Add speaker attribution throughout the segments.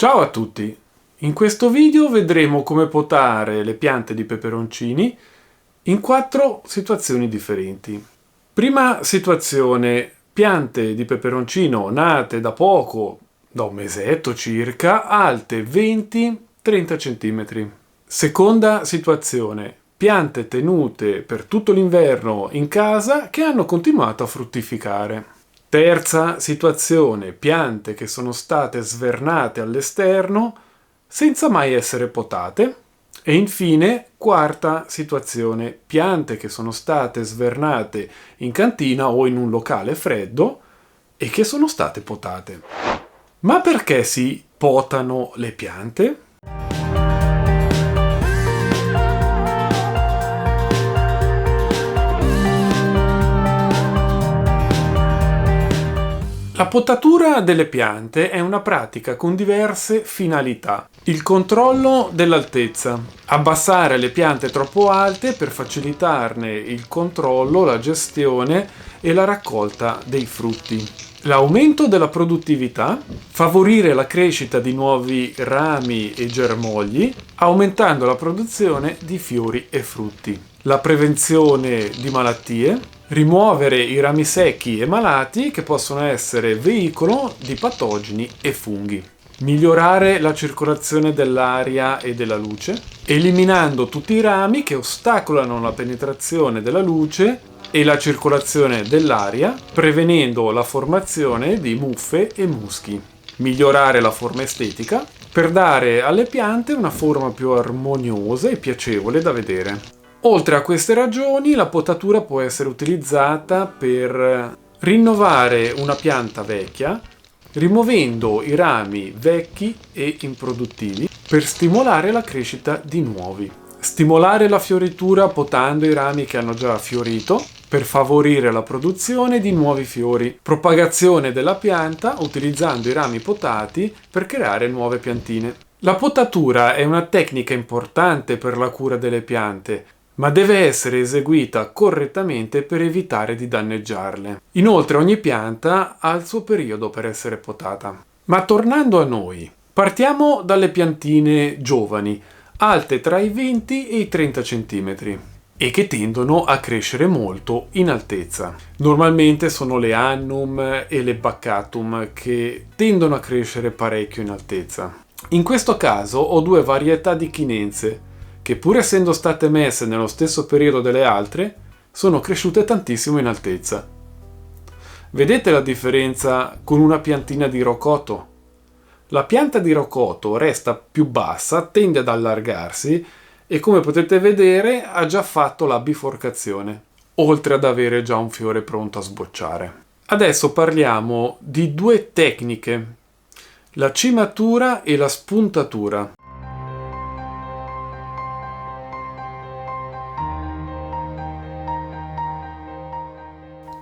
Speaker 1: Ciao a tutti! In questo video vedremo come potare le piante di peperoncini in 4 situazioni differenti. Prima situazione, piante di peperoncino nate da poco, da un mesetto circa, alte 20-30 cm. Seconda situazione, piante tenute per tutto l'inverno in casa che hanno continuato a fruttificare. Terza situazione, piante che sono state svernate all'esterno senza mai essere potate. E infine, quarta situazione, piante che sono state svernate in cantina o in un locale freddo e che sono state potate. Ma perché si potano le piante? La potatura delle piante è una pratica con diverse finalità. Il controllo dell'altezza. Abbassare le piante troppo alte per facilitarne il controllo, la gestione e la raccolta dei frutti. L'aumento della produttività. Favorire la crescita di nuovi rami e germogli, aumentando la produzione di fiori e frutti. La prevenzione di malattie. Rimuovere i rami secchi e malati che possono essere veicolo di patogeni e funghi. Migliorare la circolazione dell'aria e della luce, eliminando tutti i rami che ostacolano la penetrazione della luce e la circolazione dell'aria, prevenendo la formazione di muffe e muschi. Migliorare la forma estetica, per dare alle piante una forma più armoniosa e piacevole da vedere. Oltre a queste ragioni, la potatura può essere utilizzata per rinnovare una pianta vecchia, rimuovendo i rami vecchi e improduttivi per stimolare la crescita di nuovi. Stimolare la fioritura potando i rami che hanno già fiorito per favorire la produzione di nuovi fiori. Propagazione della pianta utilizzando i rami potati per creare nuove piantine. La potatura è una tecnica importante per la cura delle piante, ma deve essere eseguita correttamente per evitare di danneggiarle. Inoltre ogni pianta ha il suo periodo per essere potata. Ma tornando a noi, partiamo dalle piantine giovani, alte tra i 20 e i 30 cm e che tendono a crescere molto in altezza. Normalmente sono le annum e le baccatum che tendono a crescere parecchio in altezza. In questo caso ho 2 varietà di chinense che pur essendo state messe nello stesso periodo delle altre, sono cresciute tantissimo in altezza. Vedete la differenza con una piantina di rocoto? La pianta di rocoto resta più bassa, tende ad allargarsi e come potete vedere ha già fatto la biforcazione, oltre ad avere già un fiore pronto a sbocciare. Adesso parliamo di 2 tecniche, la cimatura e la spuntatura.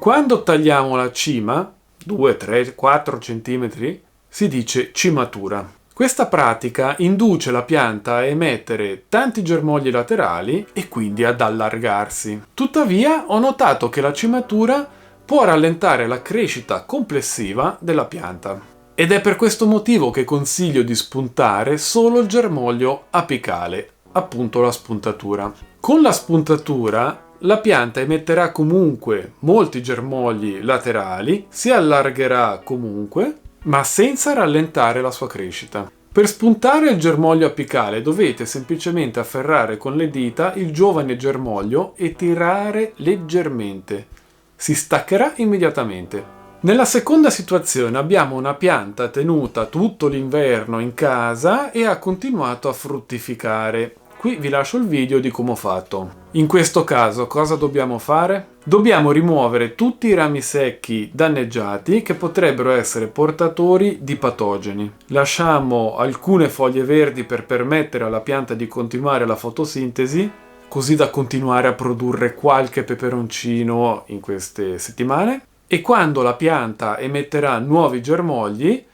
Speaker 1: Quando tagliamo la cima, 2, 3, 4 cm, si dice cimatura. Questa pratica induce la pianta a emettere tanti germogli laterali e quindi ad allargarsi. Tuttavia, ho notato che la cimatura può rallentare la crescita complessiva della pianta. Ed è per questo motivo che consiglio di spuntare solo il germoglio apicale, appunto la spuntatura. Con la spuntatura la pianta emetterà comunque molti germogli laterali, si allargherà comunque, ma senza rallentare la sua crescita. Per spuntare il germoglio apicale dovete semplicemente afferrare con le dita il giovane germoglio e tirare leggermente. Si staccherà immediatamente. Nella seconda situazione abbiamo una pianta tenuta tutto l'inverno in casa e ha continuato a fruttificare. Qui vi lascio il video di come ho fatto. In questo caso cosa dobbiamo fare? Dobbiamo rimuovere tutti i rami secchi danneggiati che potrebbero essere portatori di patogeni. Lasciamo alcune foglie verdi per permettere alla pianta di continuare la fotosintesi, così da continuare a produrre qualche peperoncino in queste settimane. E quando la pianta emetterà nuovi germogli,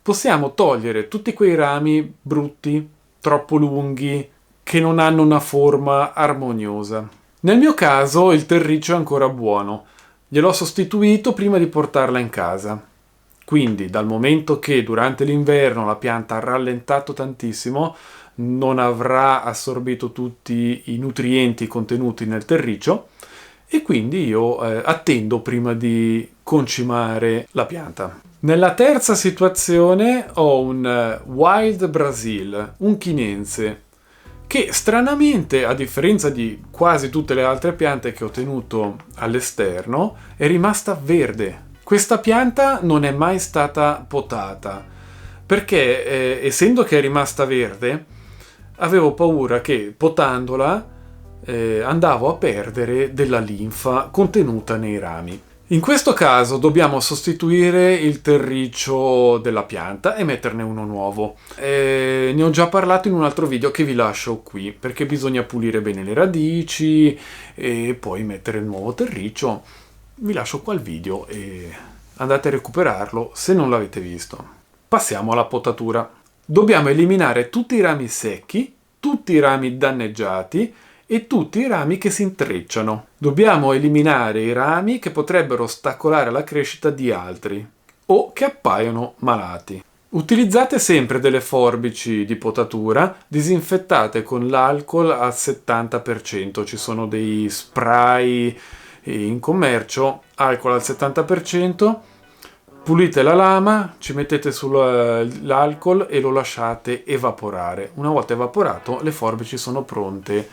Speaker 1: possiamo togliere tutti quei rami brutti, troppo lunghi, che non hanno una forma armoniosa. Nel mio caso il terriccio è ancora buono, gliel'ho sostituito prima di portarla in casa. Quindi dal momento che durante l'inverno la pianta ha rallentato tantissimo, non avrà assorbito tutti i nutrienti contenuti nel terriccio e quindi io attendo prima di concimare la pianta. Nella terza situazione ho un Wild Brazil, un chinense, che stranamente, a differenza di quasi tutte le altre piante che ho tenuto all'esterno, è rimasta verde. Questa pianta non è mai stata potata, perché essendo che è rimasta verde, avevo paura che potandola andavo a perdere della linfa contenuta nei rami. In questo caso dobbiamo sostituire il terriccio della pianta e metterne uno nuovo. Ne ho già parlato in un altro video che vi lascio qui, perché bisogna pulire bene le radici e poi mettere il nuovo terriccio. Vi lascio qua il video e andate a recuperarlo se non l'avete visto. Passiamo alla potatura. Dobbiamo eliminare tutti i rami secchi, tutti i rami danneggiati e tutti i rami che si intrecciano. Dobbiamo eliminare i rami che potrebbero ostacolare la crescita di altri o che appaiono malati. Utilizzate sempre delle forbici di potatura disinfettate con l'alcol al 70%. Ci sono dei spray in commercio, alcol al 70%. Pulite la lama, ci mettete sull'alcol e lo lasciate evaporare. Una volta evaporato, le forbici sono pronte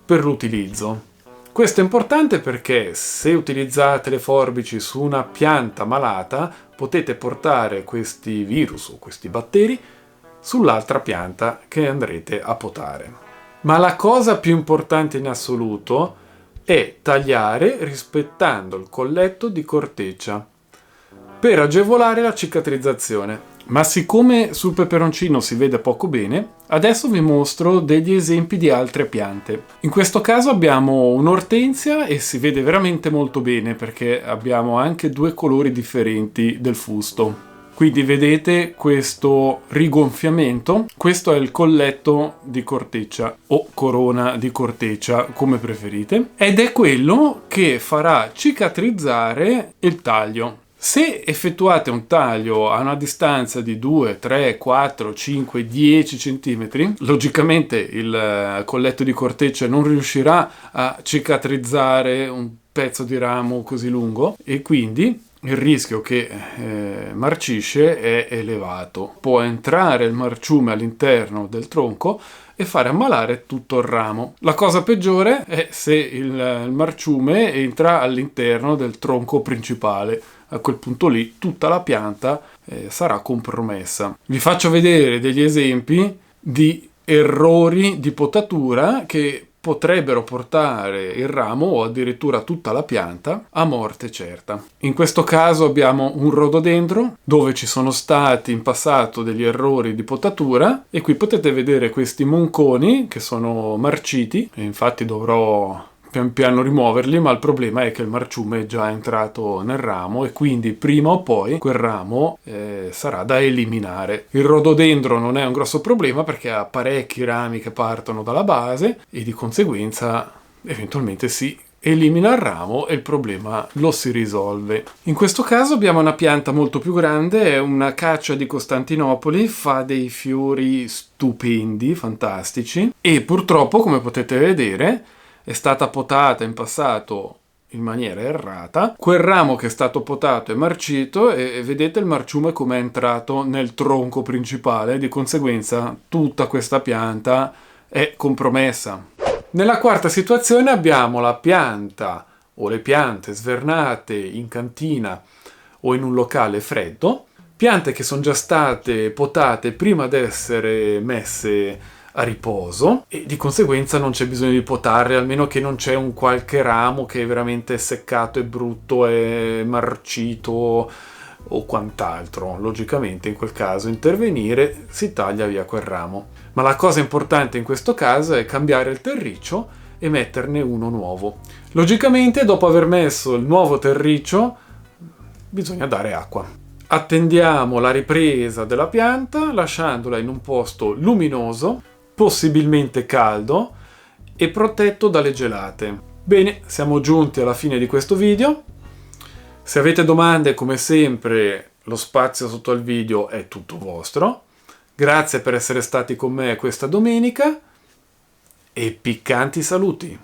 Speaker 1: per l'utilizzo. Questo è importante perché se utilizzate le forbici su una pianta malata potete portare questi virus o questi batteri sull'altra pianta che andrete a potare. Ma la cosa più importante in assoluto è tagliare rispettando il colletto di corteccia per agevolare la cicatrizzazione. Ma siccome sul peperoncino si vede poco bene, adesso vi mostro degli esempi di altre piante. In questo caso abbiamo un'ortensia e si vede veramente molto bene perché abbiamo anche due colori differenti del fusto. Quindi vedete questo rigonfiamento? Questo è il colletto di corteccia o corona di corteccia, come preferite, ed è quello che farà cicatrizzare il taglio. Se effettuate un taglio a una distanza di 2, 3, 4, 5, 10 cm, logicamente il colletto di corteccia non riuscirà a cicatrizzare un pezzo di ramo così lungo e quindi il rischio che marcisce è elevato. Può entrare il marciume all'interno del tronco e fare ammalare tutto il ramo. La cosa peggiore è se il marciume entra all'interno del tronco principale. A quel punto lì tutta la pianta sarà compromessa. Vi faccio vedere degli esempi di errori di potatura che potrebbero portare il ramo o addirittura tutta la pianta a morte certa. In questo caso abbiamo un rododendro dove ci sono stati in passato degli errori di potatura e qui potete vedere questi monconi che sono marciti e infatti dovrò pian piano rimuoverli, ma il problema è che il marciume è già entrato nel ramo e quindi prima o poi quel ramo sarà da eliminare. Il rododendro non è un grosso problema perché ha parecchi rami che partono dalla base e di conseguenza eventualmente si elimina il ramo e il problema lo si risolve. In questo caso abbiamo una pianta molto più grande, è una caccia di Costantinopoli, fa dei fiori stupendi, fantastici e purtroppo, come potete vedere, è stata potata in passato in maniera errata. Quel ramo che è stato potato è marcito e vedete il marciume come è entrato nel tronco principale, di conseguenza tutta questa pianta è compromessa. Nella quarta situazione abbiamo la pianta o le piante svernate in cantina o in un locale freddo, piante che sono già state potate prima di essere messe a riposo e di conseguenza non c'è bisogno di potarle, almeno che non c'è un qualche ramo che è veramente seccato e brutto e marcito o quant'altro. Logicamente in quel caso intervenire, si taglia via quel ramo. Ma la cosa importante in questo caso è cambiare il terriccio e metterne uno nuovo. Logicamente dopo aver messo il nuovo terriccio bisogna dare acqua. Attendiamo la ripresa della pianta lasciandola in un posto luminoso, possibilmente caldo e protetto dalle gelate. Bene, siamo giunti alla fine di questo video. Se avete domande, come sempre, lo spazio sotto al video è tutto vostro. Grazie per essere stati con me questa domenica e piccanti saluti.